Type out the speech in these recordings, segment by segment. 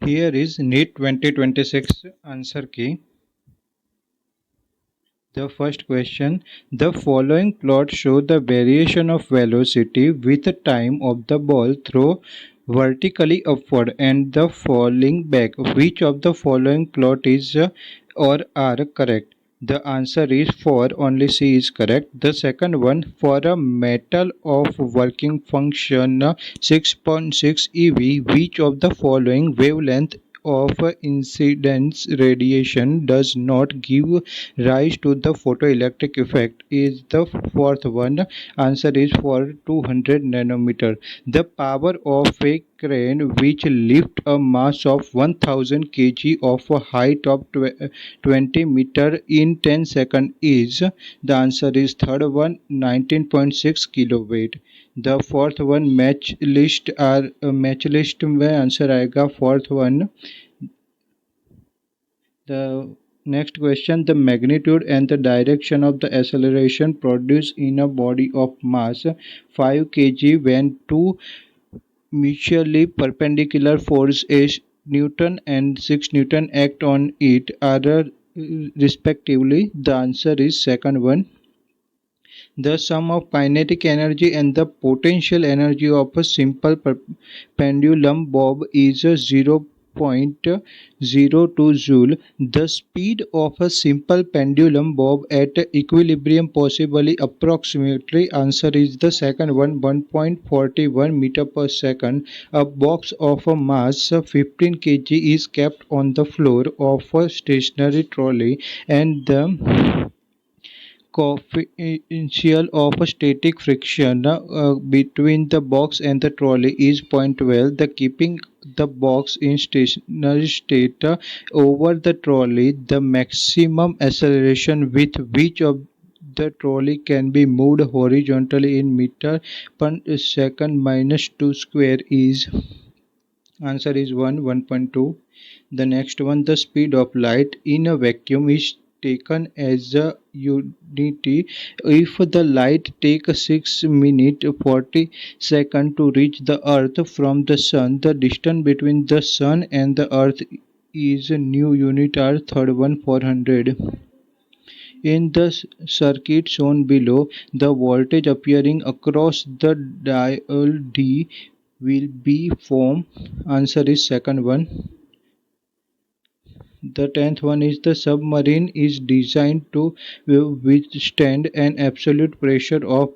Here is NEET 2026 answer key. The first question, the following plot show the variation of velocity with the time of the ball throw vertically upward and the falling back. Which of the following plot is or are correct? The answer is 4, only C is correct. The second one, for a metal of working function 6.6 eV, which of the following wavelength of incidence radiation does not give rise to the photoelectric effect is the fourth one. Answer is for 200 nanometer. The power of a crane which lift a mass of 1000 kg of a height of 20 meter in 10 seconds is, the answer is third one, 19.6 kilowatt. The fourth one, match list में answer आएगा fourth one. The next question, the magnitude and the direction of the acceleration produced in a body of mass 5 kg when two mutually perpendicular forces Newton and 6 Newton act on it are respectively. The answer is second one. The sum of kinetic energy and the potential energy of a simple pendulum bob is 0.02 joule. The speed of a simple pendulum bob at equilibrium possibly approximately, answer is the second one, 1.41 meter per second. A box of a mass 15 kg is kept on the floor of a stationary trolley and the coefficient of static friction between the box and the trolley is 0.12. The keeping the box in stationary state over the trolley, the maximum acceleration with which of the trolley can be moved horizontally in meter per second minus 2 square is, answer is 1.2. The next one, the speed of light in a vacuum is taken as a unity. If the light takes 6 minutes 40 seconds to reach the earth from the sun, the distance between the sun and the earth is a new unit are third one, 400. In the circuit shown below, the voltage appearing across the dial D will be form, answer is second one. The 10th one is the submarine is designed to withstand an absolute pressure of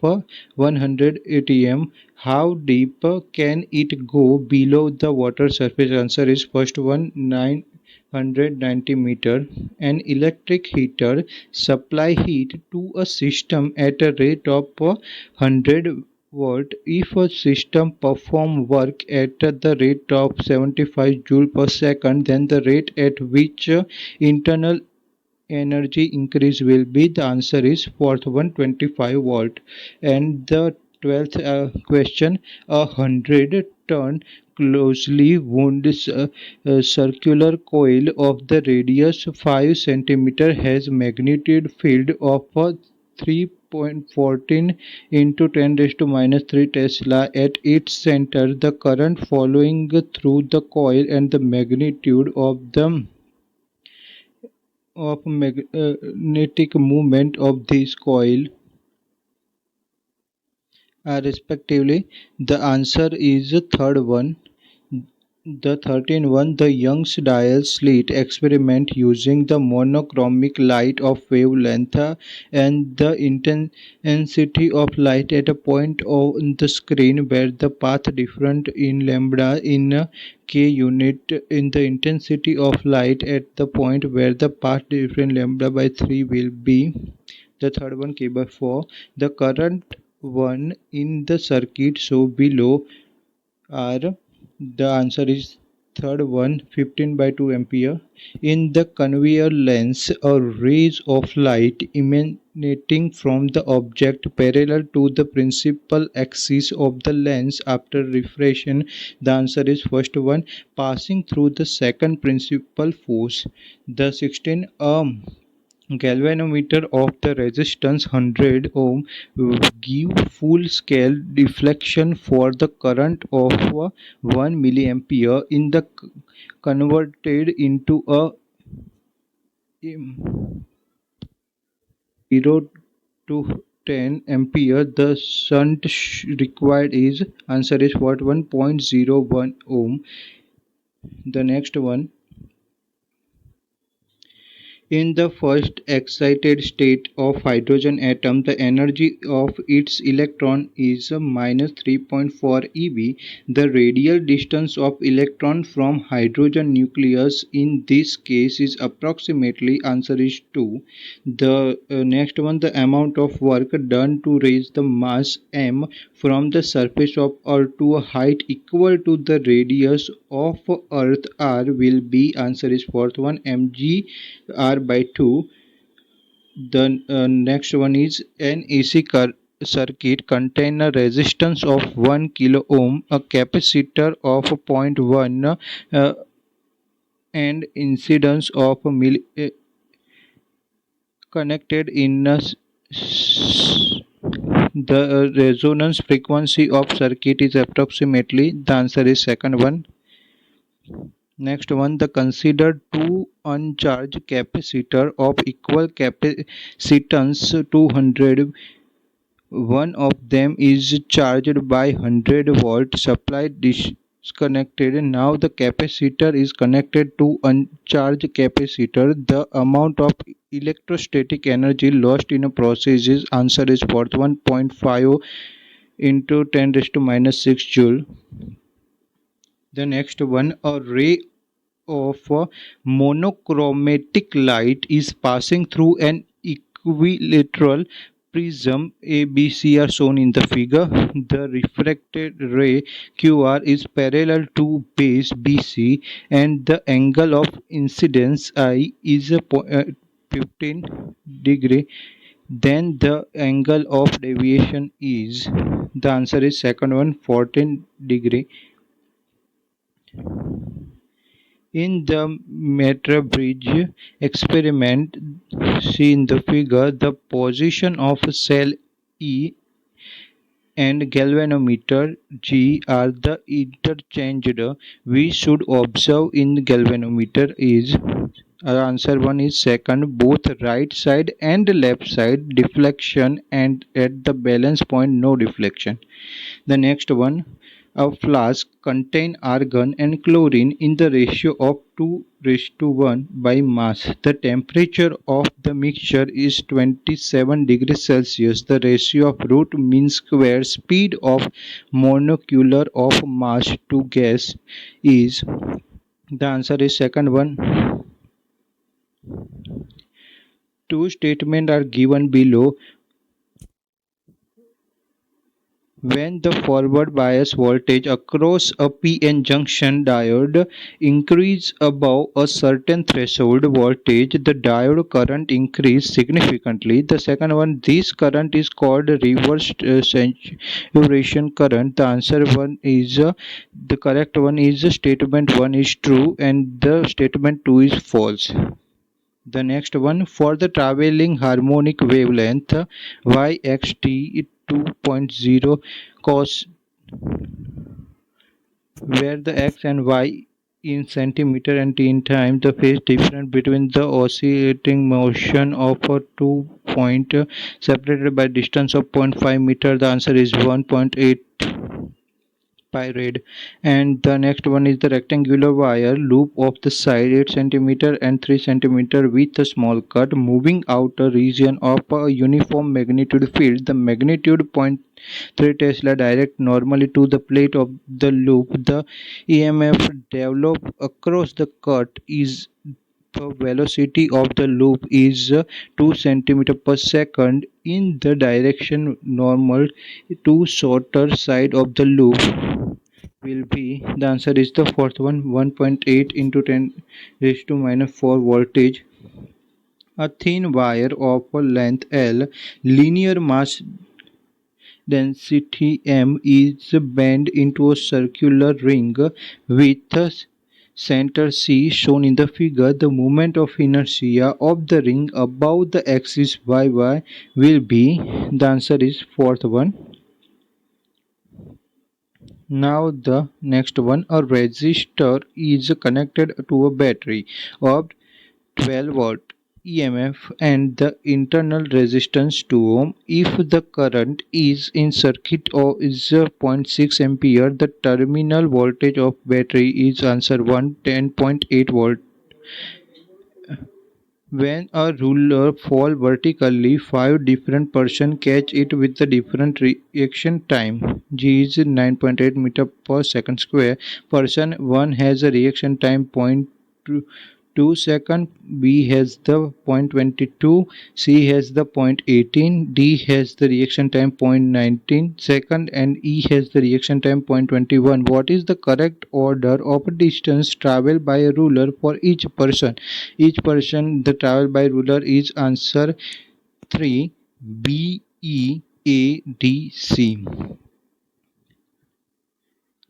100 atm. How deep can it go below the water surface? Answer is first one, 990 meter. An electric heater supply heat to a system at a rate of 100 watt. If a system perform work at the rate of 75 joule per second, then the rate at which internal energy increase will be, the answer is fourth one, 25 volt. And the 12th question, 100-ton closely wound circular coil of the radius 5 centimeter has magnitude field of 3.14 into 10 raised to minus 3 Tesla. At its center, the current flowing through the coil and the magnitude of the magnetic movement of this coil are respectively. The answer is third one. The 13th one, the Young's dial slit experiment using the monochromatic light of wavelength and the intensity of light at a point on the screen where the path different in lambda in k unit in the intensity of light at the point where the path different lambda by 3 will be. The third one, K by 4. The current one in the circuit so below are, the answer is third one, 15 by 2 ampere. In the conveyor lens, a rays of light emanating from the object parallel to the principal axis of the lens after refraction, the answer is first one, passing through the second principal force. The 16 galvanometer of the resistance 100 ohm give full scale deflection for the current of 1 milliampere in the converted into a 0 to 10 ampere. The shunt required is answer is what 1.01 ohm. The next one, in the first excited state of hydrogen atom, the energy of its electron is minus 3.4 eV. The radial distance of electron from hydrogen nucleus in this case is approximately answer is 2. The next one, the amount of work done to raise the mass m from the surface of Earth to a height equal to the radius of Earth r will be answer is fourth one mg r by 2. The next one is an AC circuit contain a resistance of 1 kilo ohm, a capacitor of zero point 0.1 and incidence of connected in the resonance frequency of circuit is approximately the answer is second one. Next one, the consider two uncharged capacitor of equal capacitance 200. One of them is charged by 100 volt supply disconnected. Now the capacitor is connected to uncharged capacitor. The amount of electrostatic energy lost in a process is answer is worth 1.5 into 10 raised to minus 6 joule. The next one, a ray of monochromatic light is passing through an equilateral prism ABC are shown in the figure. The refracted ray QR is parallel to base BC and the angle of incidence I is 15 degree. Then the angle of deviation is the answer is second one 14 degree. In the Meter Bridge experiment, see in the figure, the position of cell E and galvanometer G are the interchanged. We should observe in galvanometer is answer one is second, both right side and left side deflection, and at the balance point no deflection. The next one, a flask contain argon and chlorine in the ratio of 2 raised to 1 by mass. The temperature of the mixture is 27 degrees Celsius. The ratio of root mean square speed of molecular of mass to gas is the answer is second one. Two statements are given below. When the forward bias voltage across a PN junction diode increases above a certain threshold voltage, the diode current increases significantly. The second one, this current is called reverse saturation current. The answer one is the correct one is statement 1 is true and the statement 2 is false. The next one, for the traveling harmonic wavelength yxt 2.0 cos, where the x and y in centimeter and t in time, the phase difference between the oscillating motion of a 2 point separated by distance of 0.5 meter. The answer is 1.8 pi rad. And the next one is the rectangular wire loop of the side 8 centimeter and 3 centimeter with a small cut moving out a region of a uniform magnitude field. The magnitude 0.3 Tesla direct normally to the plate of the loop. The EMF developed across the cut is the velocity of the loop is 2 centimeter per second in the direction normal to shorter side of the loop will be the answer is the fourth one 1.8 into 10 raised to minus 4 voltage. A thin wire of a length L, linear mass density m is bent into a circular ring with a center C shown in the figure. The moment of inertia of the ring above the axis YY will be the answer is fourth one. Now the next one, a resistor is connected to a battery of 12-volt EMF and the internal resistance 2 ohm. If the current is in circuit or is zero point 0.6 ampere, the terminal voltage of battery is answer 1 10.8 volt. When a ruler falls vertically, five different persons catch it with the different reaction time. G is 9.8 meter per second square. Person 1 has a reaction time 0.2 second, B has the 0.22, C has the 0.18, D has the reaction time 0.19 second, and E has the reaction time 0.21. What is the correct order of distance traveled by a ruler for each person? Each person the travel by ruler is answer 3 B E A D C.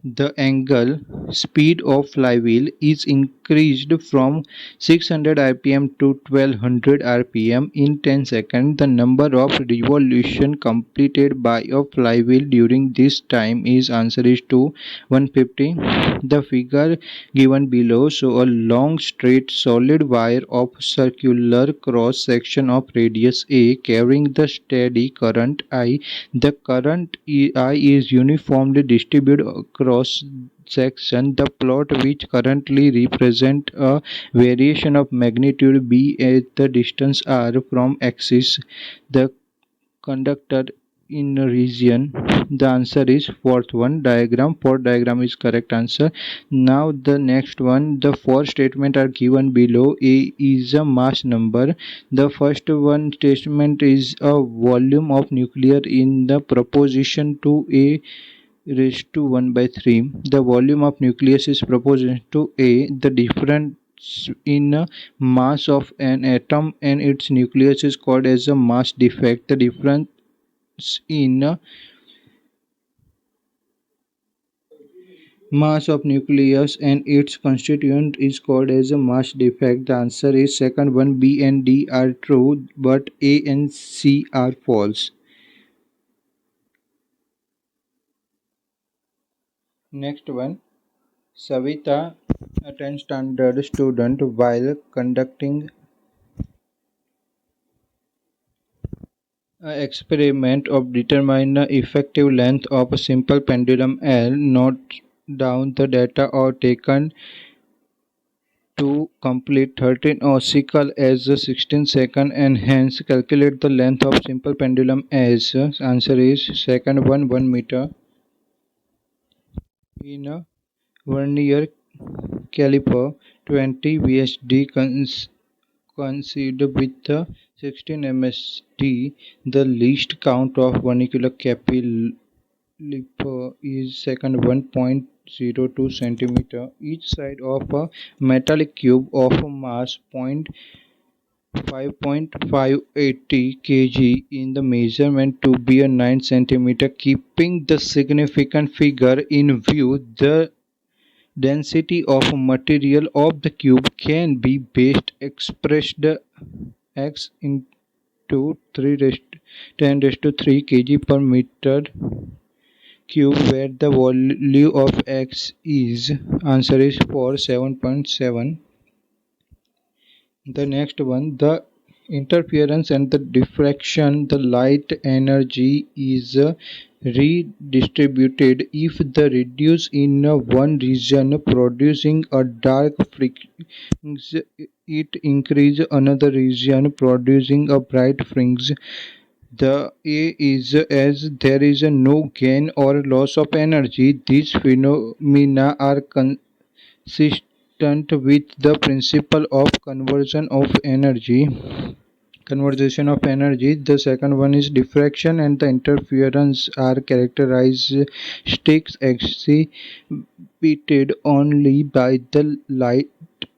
The angle speed of flywheel is increased from 600 rpm to 1200 rpm in 10 seconds. The number of revolutions completed by a flywheel during this time is answer is to 150. The figure given below show a long straight solid wire of circular cross section of radius a carrying the steady current I. The current I is uniformly distributed across section. The plot which currently represent a variation of magnitude b at the distance r from axis the conductor in a region. The answer is fourth one diagram. Fourth diagram is correct answer. Now the next one, the four statement are given below. A is a mass number. The first one statement is a volume of nuclear in the proposition to A raised to 1 by 3. The volume of nucleus is proportional to A. The difference in mass of an atom and its nucleus is called as a mass defect. The difference in mass of nucleus and its constituent is called as a mass defect. The answer is second one. B and D are true, but A and C are false. Next one. Savita, a 10th standard student, while conducting an experiment of determine the effective length of a simple pendulum L, note down the data or taken to complete 13 ossicle as 16 second and hence calculate the length of simple pendulum as answer is second one 1 meter. In a vernier caliper 20 VSD considered with the 16 MSD, the least count of vernacular capillary is second 1.02 centimeter. Each side of a metallic cube of mass 5.580 kg in the measurement to be a 9 centimeter. Keeping the significant figure in view, the density of material of the cube can be best expressed x into 3 10 raised to 3 kg per meter cube, where the value of x is answer is for 7.7. The next one, the interference and the diffraction, the light energy is redistributed if the reduce in one region producing a dark fringe, it increase another region producing a bright fringe. The A is as there is no gain or loss of energy. These phenomena are consistent with the principle of conservation of energy. The second one is diffraction and the interference are characteristics exhibited only by the light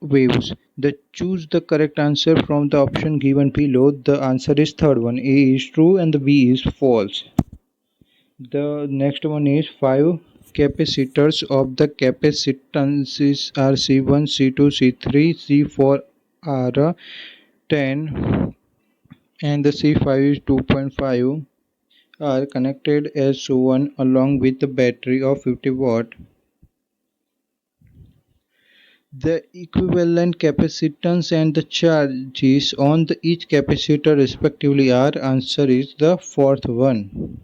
waves. The choose the correct answer from the option given below. The answer is third one. A is true and the B is false. The next one is five capacitors of the capacitances are C1, C2, C3, C4 are 10 and the C5 is 2.5. are connected as shown along with the battery of 50 watt. The equivalent capacitance and the charges on each capacitor respectively are. Answer is the fourth one.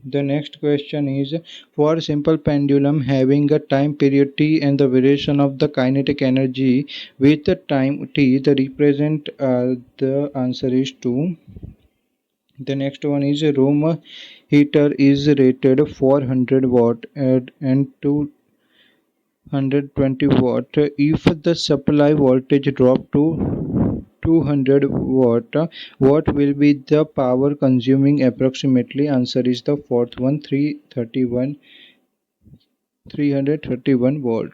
The next question is, for simple pendulum having a time period t and the variation of the kinetic energy with the time t, the represent the answer is 2. The next one is a room heater is rated 400 watt and 220 watt. If the supply voltage drop to 200 watt, what will be the power consuming approximately? Answer is the fourth one, 331 volt.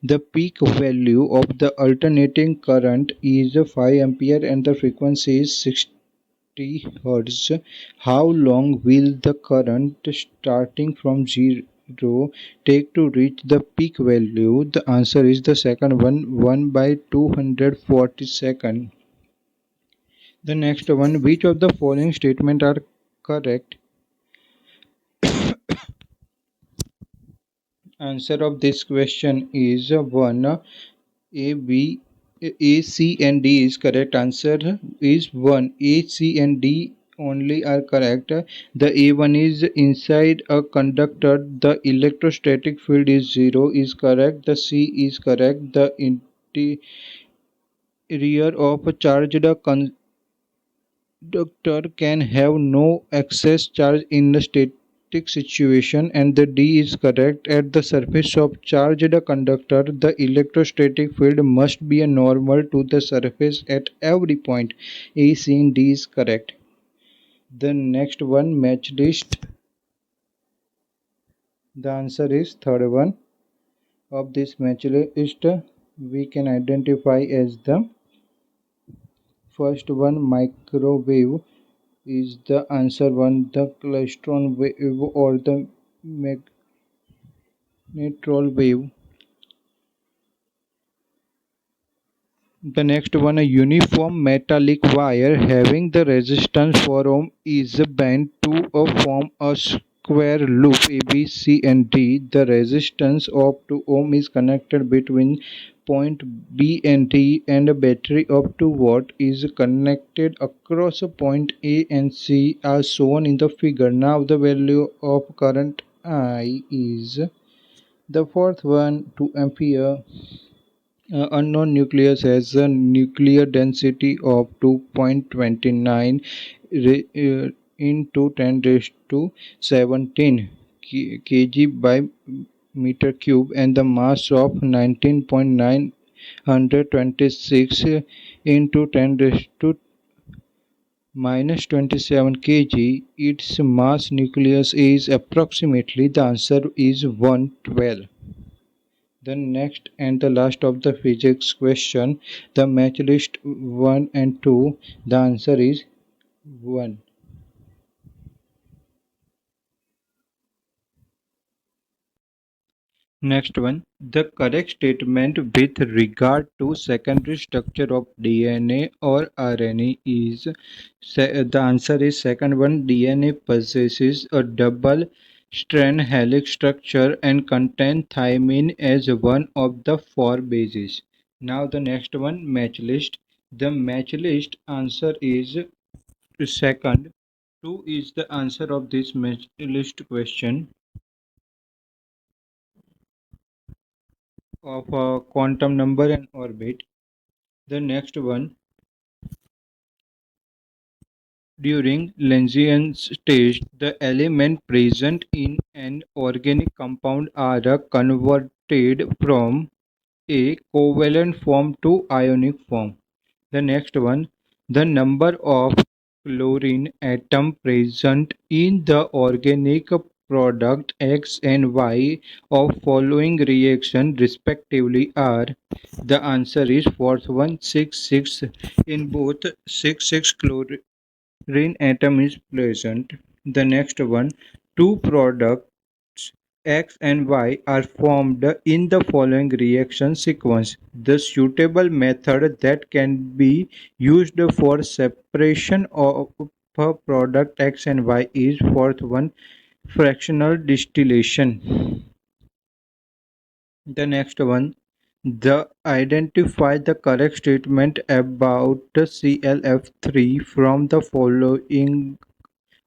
The peak value of the alternating current is 5 ampere and the frequency is 60 hertz. How long will the current starting from 0 take to reach the peak value? The answer is the second one, 1 by 240 second. The next one, which of the following statements are correct? Answer of this question is 1. A, B, A, C and D is correct. Answer is 1. A, C and D only are correct. The A1 is inside a conductor. The electrostatic field is 0 is correct. The C is correct. The interior of a charged conductor can have no excess charge in a static situation, and the D is correct. At the surface of charged conductor, the electrostatic field must be normal to the surface at every point. A, C and D is correct. The next one, match list. The answer is third one. Of this match list, we can identify as the first one, microwave is the answer one, the klystron wave or the magnetron wave. The next one, a uniform metallic wire having the resistance 4 ohm is bent to form a square loop A, B, C and D. The resistance of 2 ohm is connected between point B and D, and a battery of 2 watt is connected across a point A and C as shown in the figure. Now the value of current I is the fourth one, 2 ampere. Unknown nucleus has a nuclear density of 2.29 into 10 raised to 17 kg by meter cube and the mass of 19.926 into 10 raised to minus 27 kg. Its mass nucleus is approximately, the answer is 112. The next and the last of the physics question, the match list 1 and 2, the answer is 1. Next one, the correct statement with regard to secondary structure of DNA or RNA is, the answer is second one, DNA possesses a double strand helix structure and contain thymine as one of the 4 bases. Now the next one, match list. The match list answer is second. 2 is the answer of this match list question of a quantum number and orbit. The next one, during Lenzion's test, the elements present in an organic compound are converted from a covalent form to ionic form. The next one, the number of chlorine atom present in the organic product X and Y of following reaction respectively are. The answer is fourth one, 6 in both 6 chlorine atom is present. The next one, two products X and Y are formed in the following reaction sequence. The suitable method that can be used for separation of product X and Y is fourth one fractional distillation. The next one, the identify the correct statement about ClF3 from the following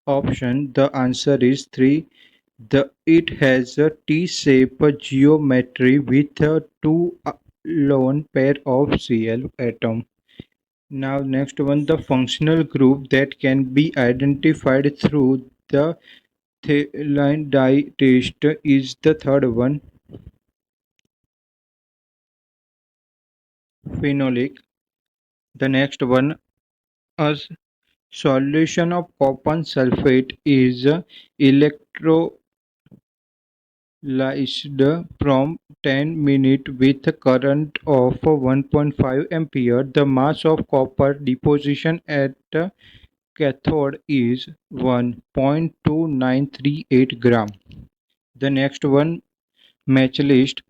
option. The answer is 3. It has a T-shape geometry with a two lone pair of Cl atom. Now next one, the functional group that can be identified through the Thielin dye test is the third one, phenolic. The next one, a solution of copper sulfate is electrolyzed from 10 minutes with a current of 1.5 ampere. The mass of copper deposition at cathode is 1.2938 gram. The next one, match list.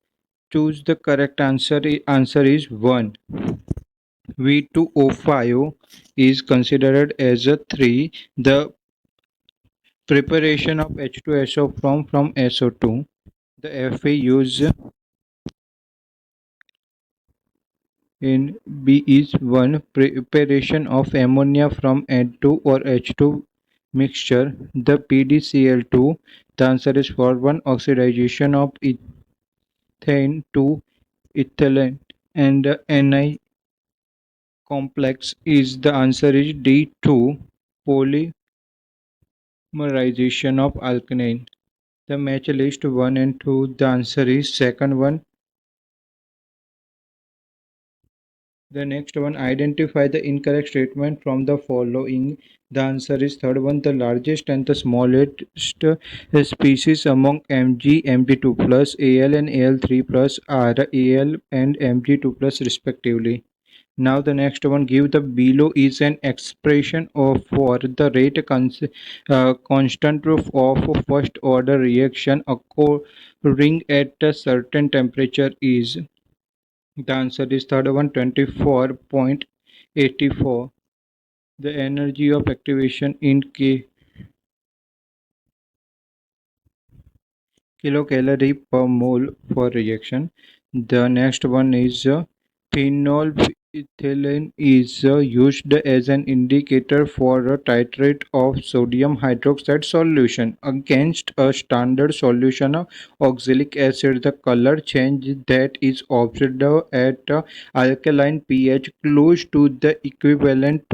Choose the correct answer. Answer is 1. V2O5 is considered as a 3. The preparation of H2SO from SO2. The Fa used in B is 1. Preparation of ammonia from N2 or H2 mixture. The PdCl2. The answer is for 1. Oxidization of ethane to ethylene and Ni complex is the answer is D2. Polymerization of alkanine. The match list 1 and 2. The answer is second one. The next one, identify the incorrect statement from the following. The answer is third one. The largest and the smallest species among Mg, Mg2 plus, Al and Al3 plus are Al and Mg2 plus respectively. Now the next one, give the below is an expression of for the rate constant of first order reaction occurring at a certain temperature is. The answer is third one, 24.84. The energy of activation in kilocalorie per mole for reaction. The next one is phenolphthalein is used as an indicator for a titrate of sodium hydroxide solution against a standard solution of oxalic acid. The color change that is observed at alkaline pH close to the equivalent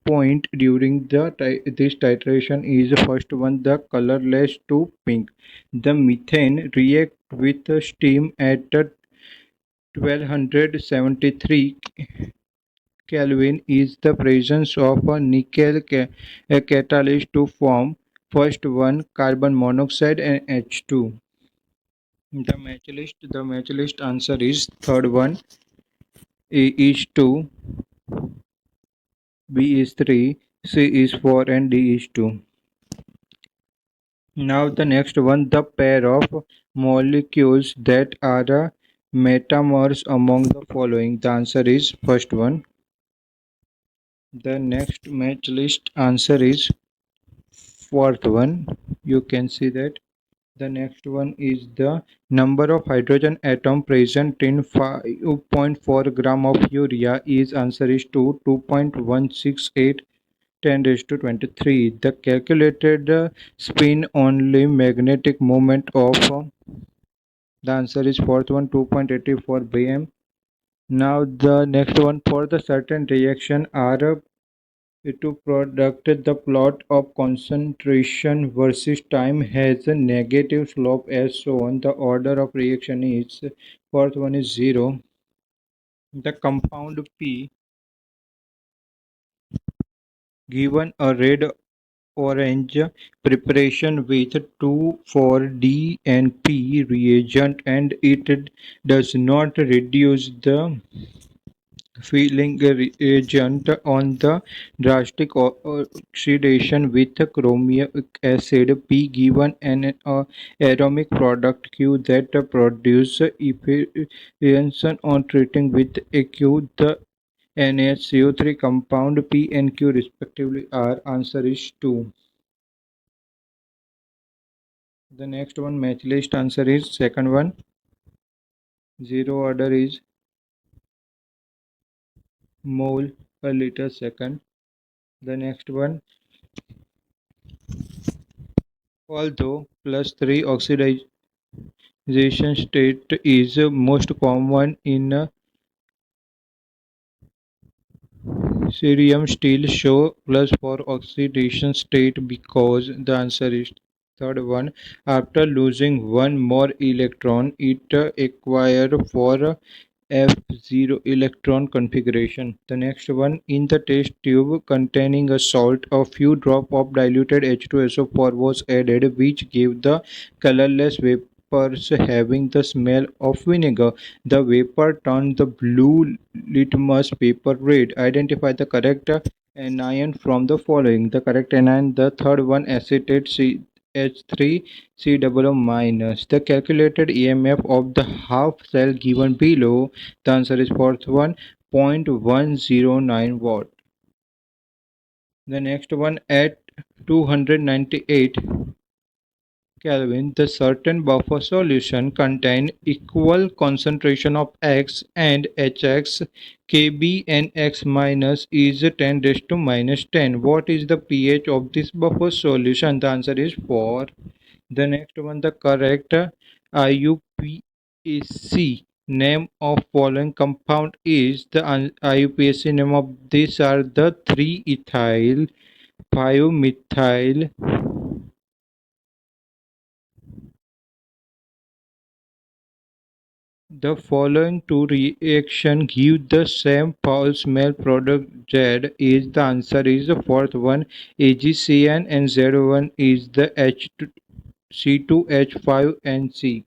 point during this titration is first one, the colorless to pink. The methane react with steam at 1273 Kelvin is the presence of a nickel catalyst to form first one carbon monoxide and H2. The match list answer is third one, A is 2, B is 3, C is 4 and D is 2. Now the next one, the pair of molecules that are metamers among the following. The answer is first one. The next match list answer is fourth one. You can see that. The next one is the number of hydrogen atom present in 5.4 gram of urea is answer is 2.168 10 raised to 23. The calculated spin only magnetic moment of the answer is fourth one, 2.84 bm. Now the next one, for the certain reaction are to product, the plot of concentration versus time has a negative slope as shown. The order of reaction is fourth one is 0. The compound P given a red orange preparation with 2,4-D and P reagent, and it does not reduce the filling reagent on the drastic oxidation with chromic acid. P given an aromatic product Q that produce efficiency on treating with AQ. The NaCO3 compound P and Q respectively are. Answer is 2. The next one match list answer is second one. Zero order is mole per liter second. The next one, although plus 3 oxidation state is most common in cerium still show plus 4 oxidation state because the answer is third one. After losing one more electron, it acquire 4 F0 electron configuration. The next one, in the test tube containing a salt, a few drops of diluted H2SO4 was added, which gave the colorless vapors having the smell of vinegar. The vapor turned the blue litmus paper red. Identify the correct anion from the following. The correct anion, the third one, acetate H3 COO minus. The calculated EMF of the half cell given below. The answer is fourth one, 0.109 watt. The next one, at 298 Kelvin, the certain buffer solution contain equal concentration of X and Hx. Kb and X minus is 10 raised to minus 10. What is the pH of this buffer solution? The answer is 4. The next one, the correct IUPAC name of following compound is. The IUPAC name of these are the 3-ethyl 5-methyl. The following two reactions give the same foul smell product Z. Is the answer is the fourth one, AgCN, and Z1 is the C2H5NC.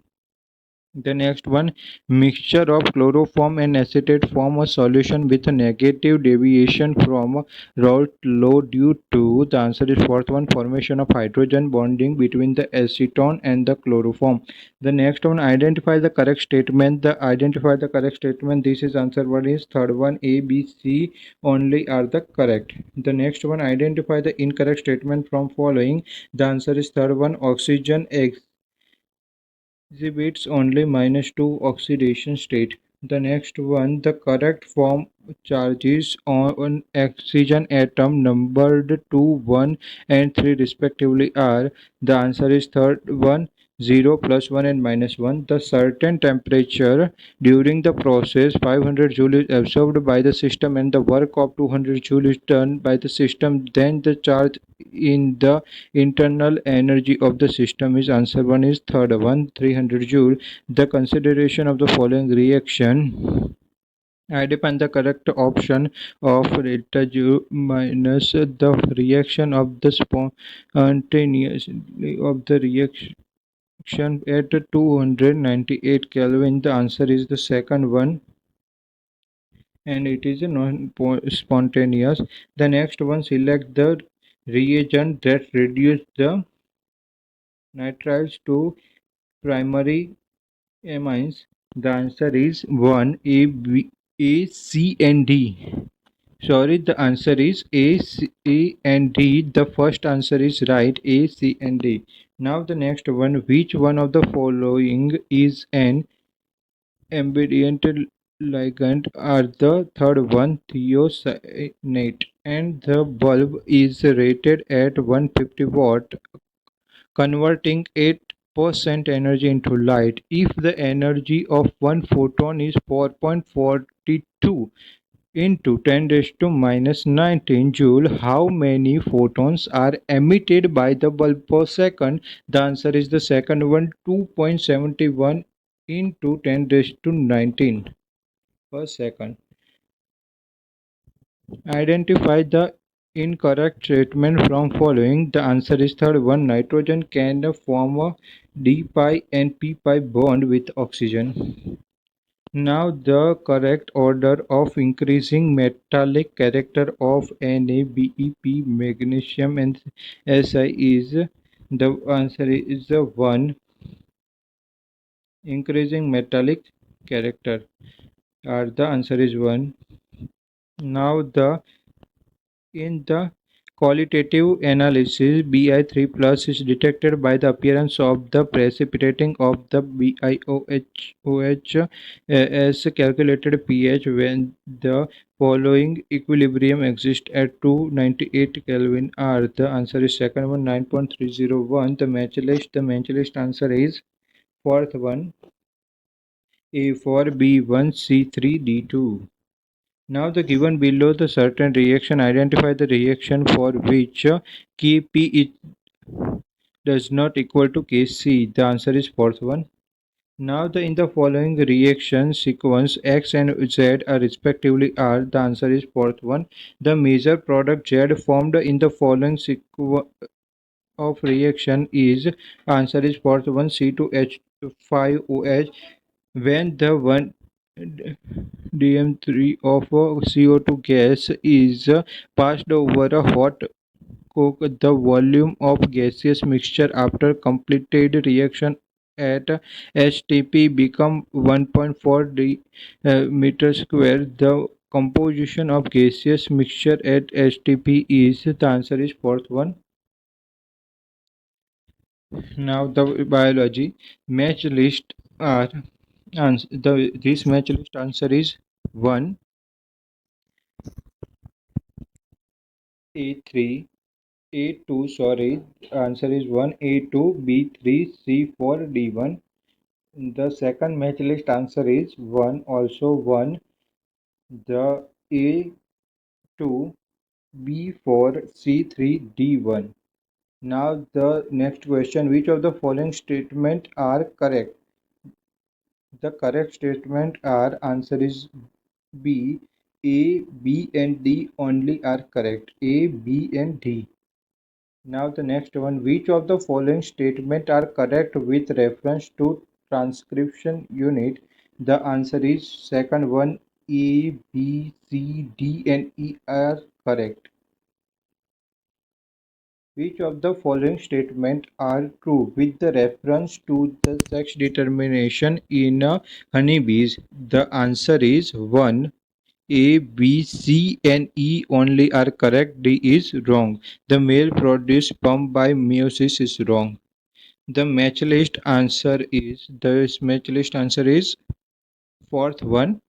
The next one, mixture of chloroform and acetate form a solution with a negative deviation from route law due to. The answer is fourth one, formation of hydrogen bonding between the acetone and the chloroform. The next one, identify the correct statement. Identify the correct statement. This is answer one is third one, A, B, C only are the correct. The next one, identify the incorrect statement from following. The answer is third one, oxygen exhibits only -2 oxidation state. The next one, the correct form charges on oxygen atom numbered 2, 1 and 3 respectively are. The answer is third one, 0, +1 and -1. The certain temperature during the process 500 joule is absorbed by the system and the work of 200 joule is done by the system. Then the charge in the internal energy of the system is. Answer one is third one, 300 joule. The consideration of the following reaction. I depend the correct option of delta G minus the reaction of the spontaneous of the reaction at 298 Kelvin. The answer is the second one, and it is a non-spontaneous. The next one, select the reagent that reduce the nitriles to primary amines. The answer is 1, A, B, A, C and D. Sorry, the answer is A, C, A and D. The first answer is right, A, C and D. Now the next one, which one of the following is an ambient ligand? Are the third one, thiocyanate, and the bulb is rated at 150 watt, converting 8% energy into light. If the energy of one photon is 4.42 into 10 raised to minus 19 joule, how many photons are emitted by the bulb per second? The answer is the second one, 2.71 into 10 raised to 19 per second. Identify the incorrect statement from following. The answer is third one, nitrogen can form a d pi and p pi bond with oxygen. Now the correct order of increasing metallic character of NaBeP, magnesium and Si is. The answer is the 1, increasing metallic character. The answer is 1. Now the in the qualitative analysis, Bi3 plus is detected by the appearance of the precipitating of the BiOH as calculated pH when the following equilibrium exists at 298 Kelvin R. The answer is second one 9.301. The match list answer is fourth one A4B1C3D2. Now the given below the certain reaction, identify the reaction for which Kp does not equal to Kc. The answer is fourth one. Now the in the following reaction sequence X and Z are respectively are. The answer is fourth one. The major product Z formed in the following sequence of reaction is answer is fourth one C2H5OH when the one DM3 of CO2 gas is passed over a hot coke, the volume of gaseous mixture after completed reaction at HTP become 1.4 meter square. The composition of gaseous mixture at HTP is the answer is fourth one. Now the biology match list are this match list answer is 1 A3 A2 sorry answer is 1 A2 B3 C4 D1. The second match list answer is 1 also 1 the A2 B4 C3 D1. Now the next question, which of the following statement are correct? The correct statement are answer is B. A, B and D only are correct. A, B and D. Now the next one, which of the following statement are correct with reference to transcription unit? The answer is second one, A, B, C, D and E are correct. Which of the following statements are true with the reference to the sex determination in honeybees? The answer is 1. A, B, C and E only are correct. D is wrong. The male produce sperm by meiosis is wrong. The match list answer is fourth one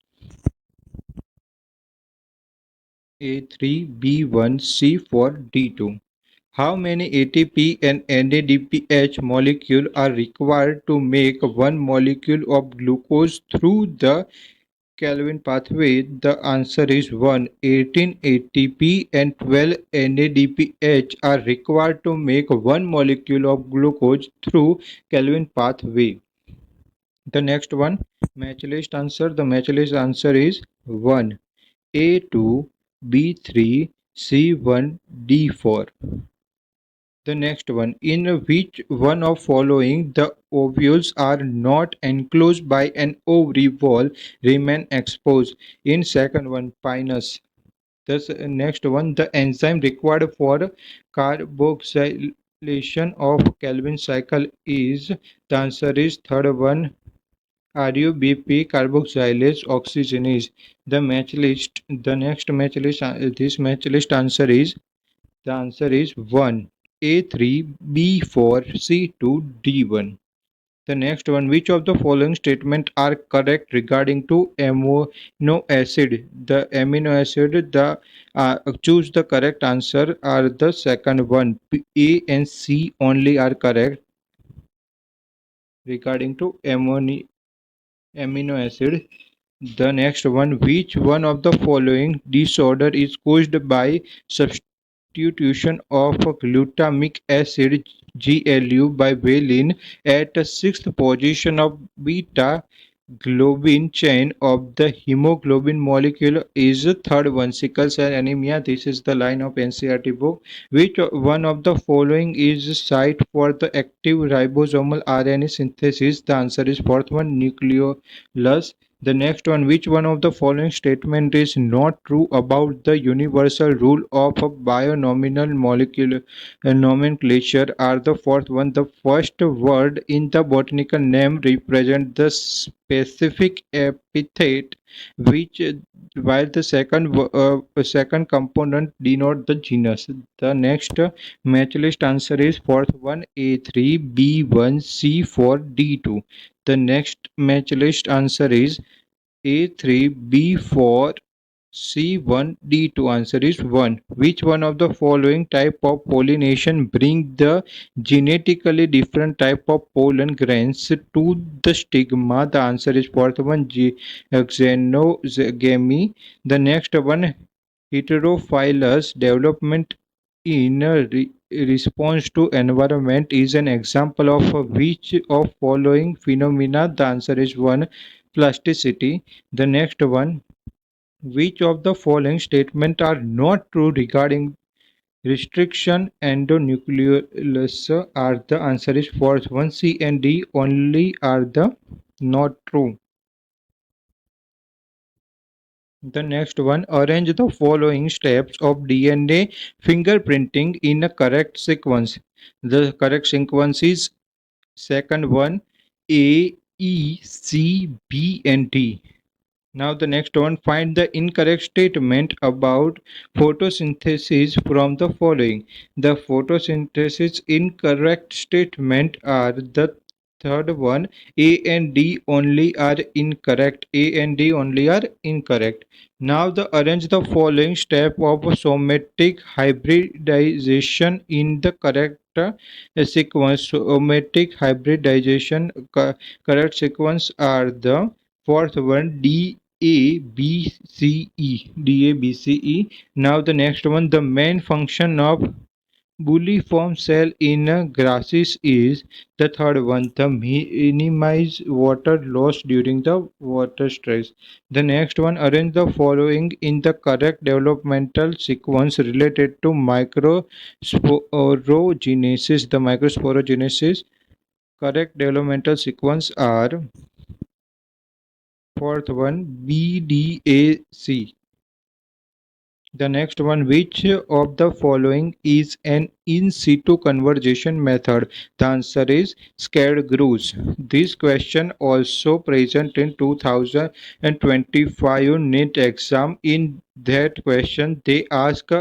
A3 B1 C4 D2. How many ATP and NADPH molecules are required to make one molecule of glucose through the Kelvin pathway? The answer is 1. 18 ATP and 12 NADPH are required to make one molecule of glucose through Kelvin pathway. The next one, match list answer. The match list answer is 1. A2, B3, C1, D4. The next one, in which one of following the ovules are not enclosed by an ovary wall remain exposed? In second one, pinus. The next one, the enzyme required for carboxylation of Calvin cycle is, the answer is third one, RUBP carboxylase oxygenase. The next match list, this match list answer is, the answer is 1. A3, B4, C2, D1. The next one, which of the following statements are correct regarding to amino acid? The amino acid, choose the correct answer are the second one. A and C only are correct regarding to amino acid. The next one, which one of the following disorder is caused by substitution of glutamic acid GLU by valine at sixth position of beta globin chain of the hemoglobin molecule is third one, sickle cell anemia. This is the line of NCERT book. Which one of the following is site for the active ribosomal RNA synthesis? The answer is fourth one, nucleolus. The next one, which one of the following statement is not true about the universal rule of a bionomial molecular nomenclature? Are the fourth one, the first word in the botanical name represent the specific epithet which while the second component denote the genus. The next match list answer is fourth one A3, B1, C4, D2. The next match list answer is A3, B4, C1, D2. Answer is 1. Which one of the following type of pollination bring the genetically different type of pollen grains to the stigma? The answer is fourth one xenogamy. The next one heterophilous development in response to environment is an example of which of following phenomena? The answer is 1 plasticity. The next one, which of the following statements are not true regarding restriction endonucleolus? Are the answer is false. 1, C and D only are the not true. The next one, arrange the following steps of DNA fingerprinting in a correct sequence. The correct sequence is second one A, E, C, B and D. Now the next one, find the incorrect statement about photosynthesis from the following. The photosynthesis incorrect statement are the third one, A and D only are incorrect. A and D only are incorrect. Now the arrange the following step of somatic hybridization in the correct sequence. Somatic hybridization correct sequence are the fourth one A B C E. D A B C E. Now the next one, the main function of bulliform cell in grasses is the third one, the minimize water loss during the water stress. The next one, arrange the following in the correct developmental sequence related to microsporogenesis. The microsporogenesis correct developmental sequence are fourth one BDAC. The next one, which of the following is an in situ conversion method? The answer is scarecrows. This question also present in 2025 NEET exam. In that question, they ask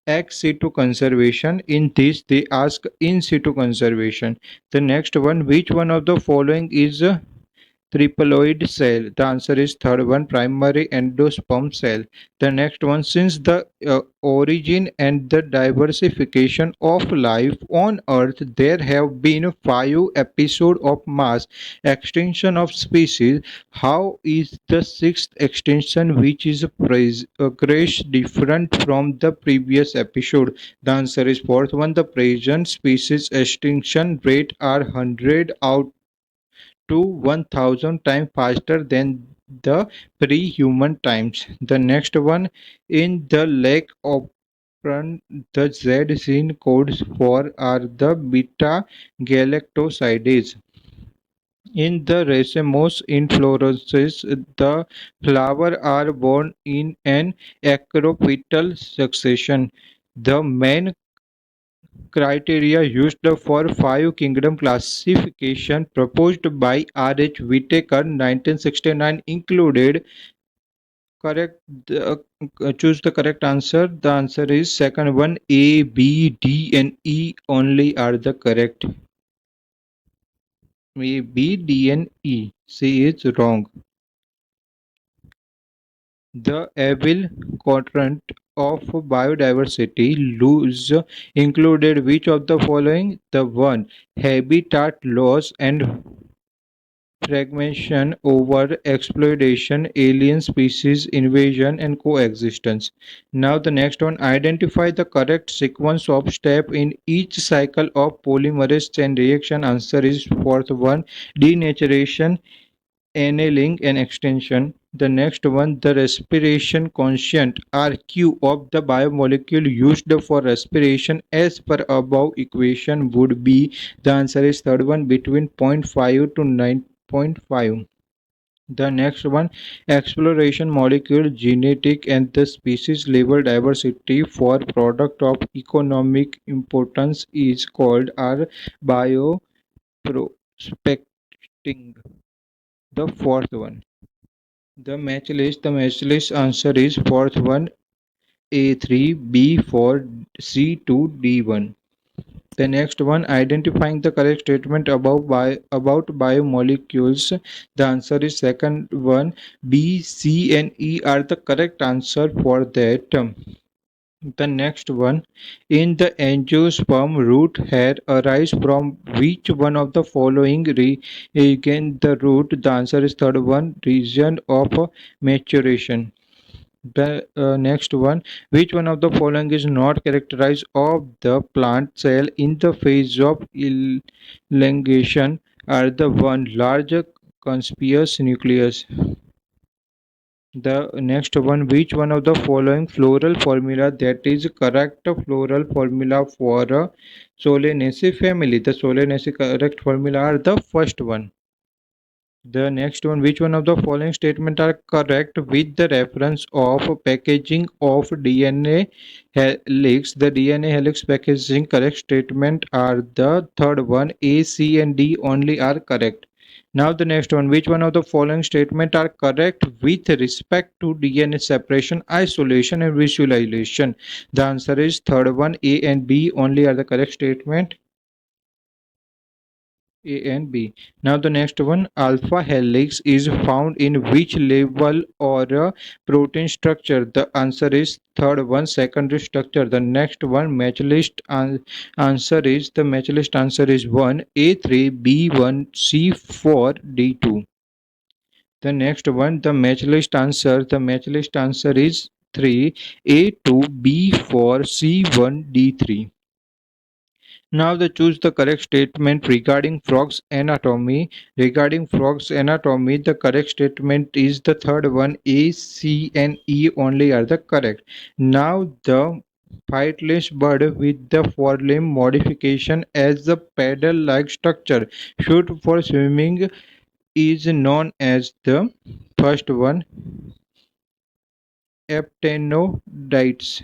ex situ conservation. In this, they ask in situ conservation. The next one, which one of the following is triploid cell? The answer is third one, primary endosperm cell. The next one, since the origin and the diversification of life on earth, there have been 5 episodes of mass extinction of species. How is the sixth extinction, which is crash, different from the previous episode? The answer is fourth one, the present species extinction rate are 100 out to 1000 times faster than the pre-human times. The next one, in the lake of the Z gene codes for are the beta galactosidase. In the racemose inflorescence, the flowers are born in an acropetal succession. The main criteria used for five kingdom classification proposed by R.H. Whitaker 1969 included correct choose the correct answer. The answer is second one, A, B, D and E only are the correct. A, B, D and E. C is wrong. The evil quadrant of biodiversity loss included which of the following? The one, habitat loss and fragmentation over exploitation, alien species invasion and coexistence. Now the next one, identify the correct sequence of step in each cycle of polymerase chain reaction. Answer is fourth one, denaturation, annealing and extension. The next one, the respiration constant RQ of the biomolecule used for respiration as per above equation would be. The answer is third one, between zero point 0.5 to 9.5. The next one, exploration molecule genetic and the species level diversity for product of economic importance is called are bioprospecting. The fourth one, The match list answer is fourth one A3, B4, C2, D1. The next one, identifying the correct statement about biomolecules. The answer is second one, B, C, and E are the correct answer for that. The next one, in the angiosperm, root hair arise from which one of the following again the root? The answer is third one, region of maturation. The next one, which one of the following is not characterized of the plant cell in the phase of elongation? Are the one large conspicuous nucleus. The next one, which one of the following floral formula that is correct floral formula for a Solanaceae family? The Solanaceae correct formula are the first one. The next one, which one of the following statements are correct with the reference of packaging of DNA helix? The DNA helix packaging correct statement are the third one. A, C, and D only are correct. Now the next one, which one of the following statements are correct with respect to DNA separation, isolation, and visualization? The answer is third one. A and B only are the correct statement. A and B. Now the next one, alpha helix is found in which level or protein structure? The answer is third one, secondary structure. The next one, match list answer is 1, A3, B1, C4, D2. The next one, the match list answer is 3, A2, B4, C1, D3. Now they choose the correct statement regarding frog's anatomy. Regarding frog's anatomy, the correct statement is the third one. A, C, and E only are the correct. Now the flightless bird with the forelimb modification as the paddle-like structure should for swimming is known as the first one, aptenoids.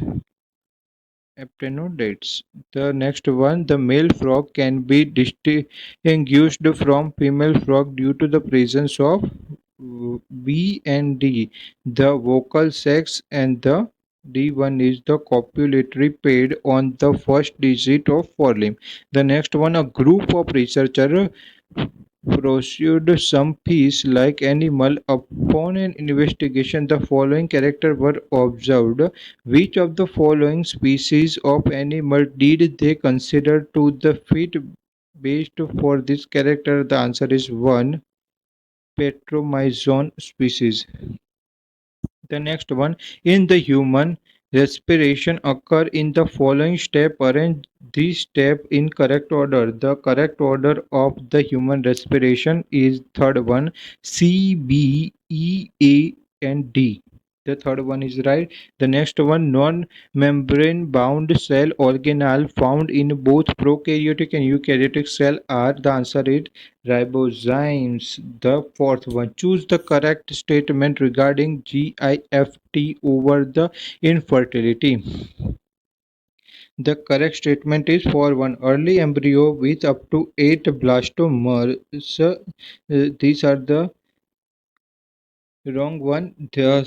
Aptenoids. The next one, the male frog can be distinguished from female frog due to the presence of B and D, the vocal sacs, and the D1 is the copulatory pad on the first digit of forelimb. The next one, a group of researchers pursued some fish like animal. Upon an investigation, the following characters were observed. Which of the following species of animal did they consider to the fit best for this character? The answer is 1. Petromyzon species. The next one, in the human, respiration occur in the following step. Arrange these step in correct order. The correct order of the human respiration is third one, C, B, E, A, and D. The third one is right. The next one, non-membrane bound cell organelle found in both prokaryotic and eukaryotic cell are. The answer is ribozymes. The fourth one, choose the correct statement regarding GIFT over the infertility. The correct statement is for one, early embryo with up to 8 blastomeres. These are the wrong one. The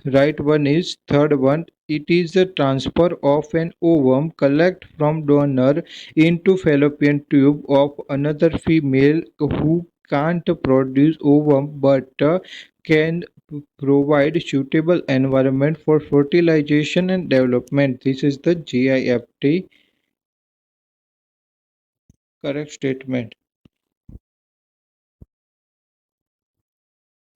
right one is third one. It is the transfer of an ovum collect from donor into fallopian tube of another female who can't produce ovum but can provide suitable environment for fertilization and development. This is the GIFT correct statement.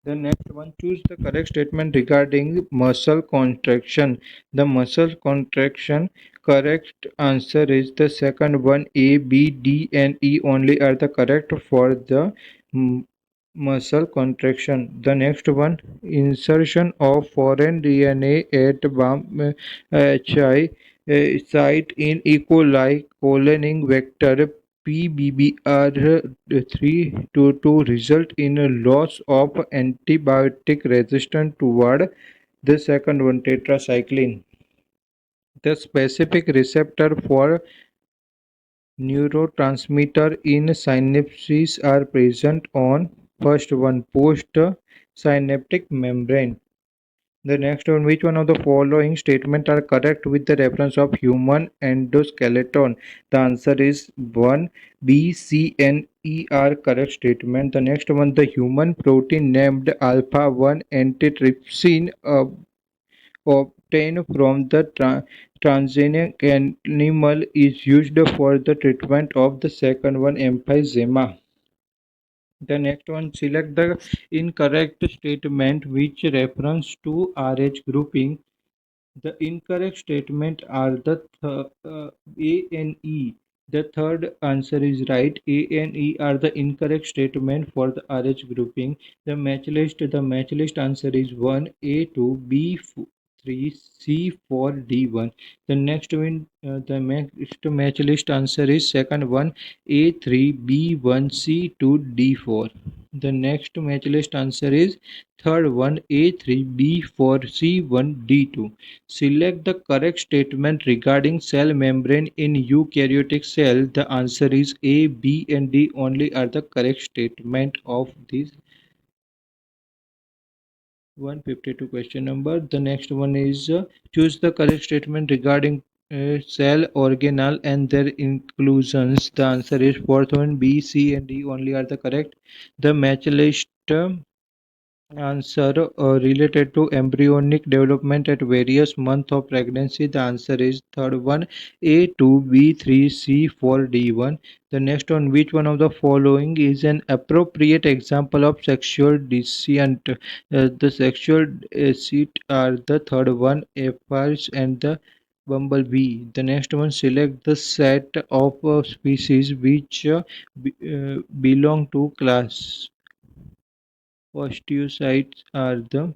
The next one, choose the correct statement regarding muscle contraction. The muscle contraction correct answer is the second one. A, B, D, and E only are the correct for the muscle contraction. The next one, insertion of foreign DNA at HI site in E. coli cloning vector PBBR3 to result in a loss of antibiotic resistance toward the second one, tetracycline. The specific receptor for neurotransmitter in synapses are present on first one, post synaptic membrane. The next one, which one of the following statements are correct with the reference of human endoskeleton? The answer is 1. B, C, and E are correct statement. The next one, the human protein named alpha 1 antitrypsin obtained from the transgenic animal is used for the treatment of the second one, emphysema. The next one, select the incorrect statement which reference to RH grouping. The incorrect statement are the A and E. The third answer is right. A and E are the incorrect statement for the RH grouping. The match list answer is 1, A2, B3, C4, D1. The next match list answer is second one, A3, B1, C2, D4. The next match list answer is third one, A3, B4, C1, D2. Select the correct statement regarding cell membrane in eukaryotic cell. The answer is A, B, and D only are the correct statement of this 152 question number. The next one is choose the correct statement regarding cell organelle and their inclusions. The answer is fourth one, B, C, and D only are the correct. The match list answer related to embryonic development at various months of pregnancy. The answer is third one, A2, B3, C4, D1. The next one, which one of the following is an appropriate example of sexual descent? The sexual deceit are the third one, aphids and the bumblebee. The next one, select the set of species which belong to class. Osteocytes are the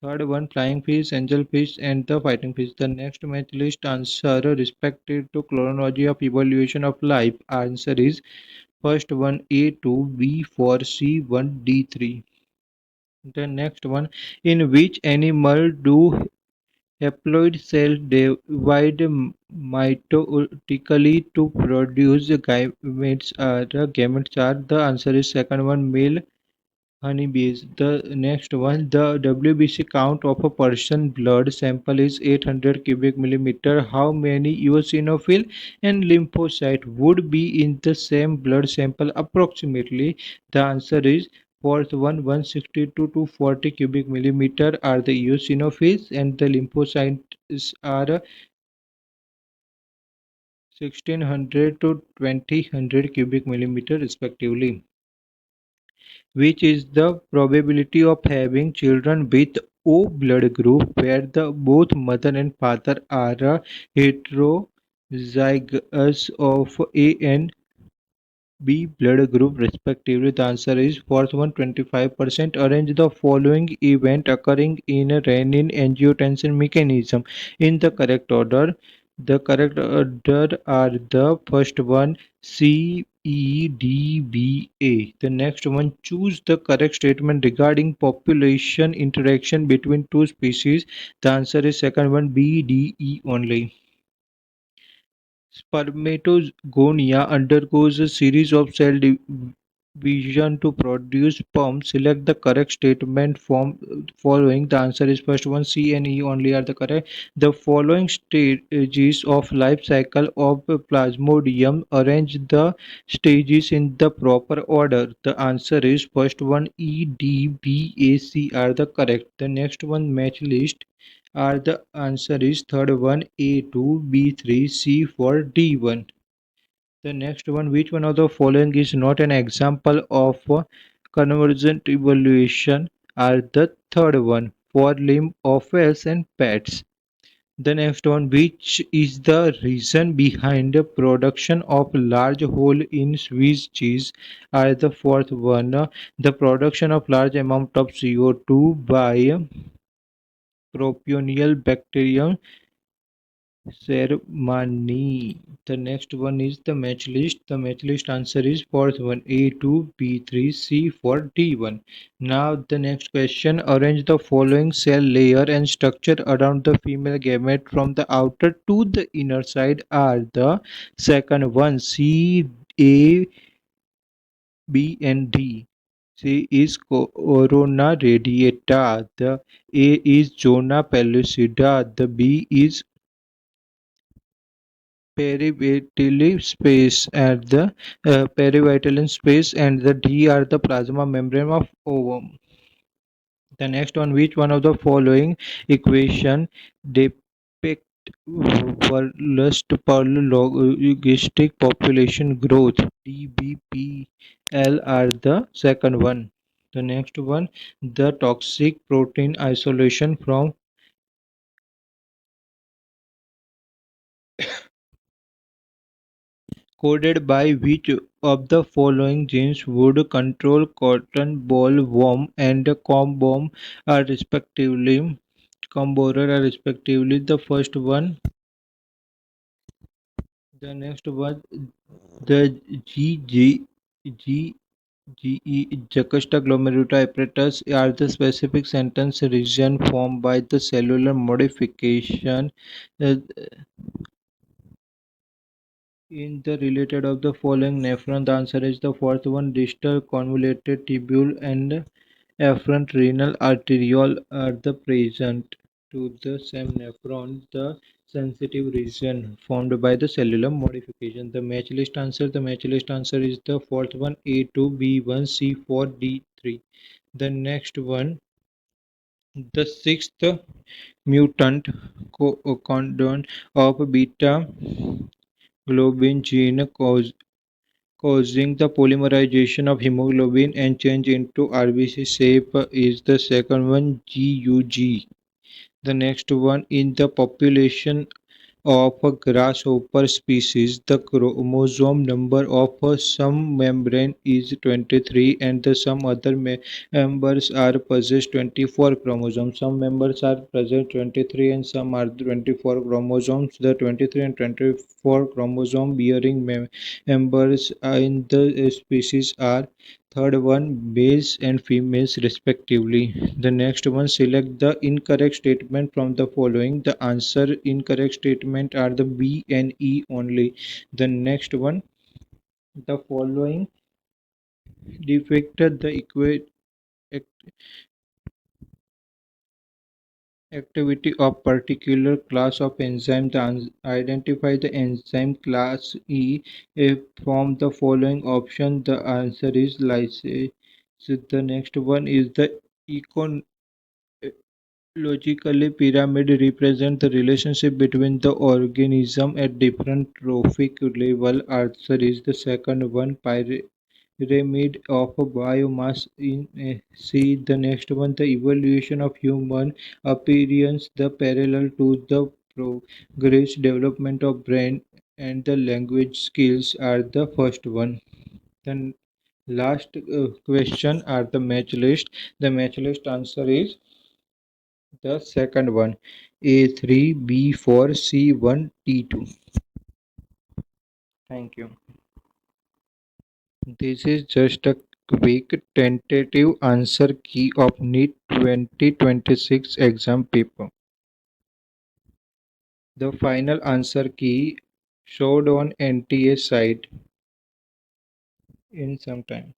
third one, flying fish, angelfish, and the fighting fish. The next match list answer respective to chronology of evolution of life. Answer is first one, A2, B4, C1, D3. The next one, in which animal do haploid cells divide mitotically to produce gametes? Gametes are the answer is second one, male honeybees. The next one, the WBC count of a person blood sample is 800 cubic millimeter. How many eosinophil and lymphocyte would be in the same blood sample approximately? The answer is fourth one, 162 to 40 cubic millimeter are the eosinophils and the lymphocytes are 1600 to 2000 cubic millimeter respectively. Which is the probability of having children with O blood group where the both mother and father are heterozygous of A and B blood group respectively? The answer is fourth one, 25%. Arrange the following event occurring in a renin-angiotensin mechanism in the correct order. The correct order are the first one, C, E, D, B, A. The next one, choose the correct statement regarding population interaction between two species. The answer is second one, B, D, E only. Spermatogonia undergoes a series of cell division to produce sperm. Select the correct statement from following. The answer is first one, C and E only are the correct. The following stages of life cycle of Plasmodium, arrange the stages in the proper order. The answer is first one, E, D, B, A, C are the correct. The next one, match list are the answer is third one, A2, B3, C4, D1. The next one, which one of the following is not an example of convergent evolution? Are the third one, for limb of whales and pets. The next one, which is the reason behind the production of large hole in Swiss cheese? Are the fourth one, the production of large amount of CO2 by propionial bacterium ceremony. The next one is the match list. The match list answer is fourth one, A2, B3, C4, D1. Now the next question, arrange the following cell layer and structure around the female gamete from the outer to the inner side are the second one, C, A, B and D. C is Corona radiata. The A is Zona pellucida. The B is perivital space at the perivital space, and the D are the plasma membrane of ovum. The next one, which one of the following equation depict world's per logistic population growth? D, B, P, L are the second one. The next one, the toxic protein isolation from coded by which of the following genes would control cotton ball worm and comb worm are respectively comb borer are respectively. The first one, the next one, the G juxtaglomerular apparatus are the specific sentence region formed by the cellular modification uh, in the related of the following nephron. The answer is the fourth one. Distal convoluted tubule and afferent renal arteriole are the present to the same nephron, the sensitive region formed by the cellular modification. The match list answer is the fourth one, A2, B1, C4, D3. The next one, the sixth mutant codon of beta globin gene causing the polymerization of hemoglobin and change into RBC shape is the second one, GUG. The next one, in the population of a grasshopper species, the chromosome number of some membrane is 23 and the some other members are possess 24 chromosomes. Some members are present 23 and some are 24 chromosomes. The 23 and 24 chromosome bearing members in the species are third one, males and females respectively. The next one, select the incorrect statement from the following. The answer incorrect statement are the B and E only. The next one, the following defected the activity of particular class of enzyme. Identify the enzyme class E from the following option. The answer is lysate. So the next one is the econ logically, pyramid represent the relationship between the organism at different trophic level. Answer is the second one, pyramid of biomass in C. The next one, the evaluation of human appearance, the parallel to the progress development of brain and the language skills are the first one. Then last question are the match list. The match list answer is the second one, A3, B4, C1, T2. Thank you. This is just a quick tentative answer key of NEET 2026 exam paper. The final answer key showed on NTA site in some time.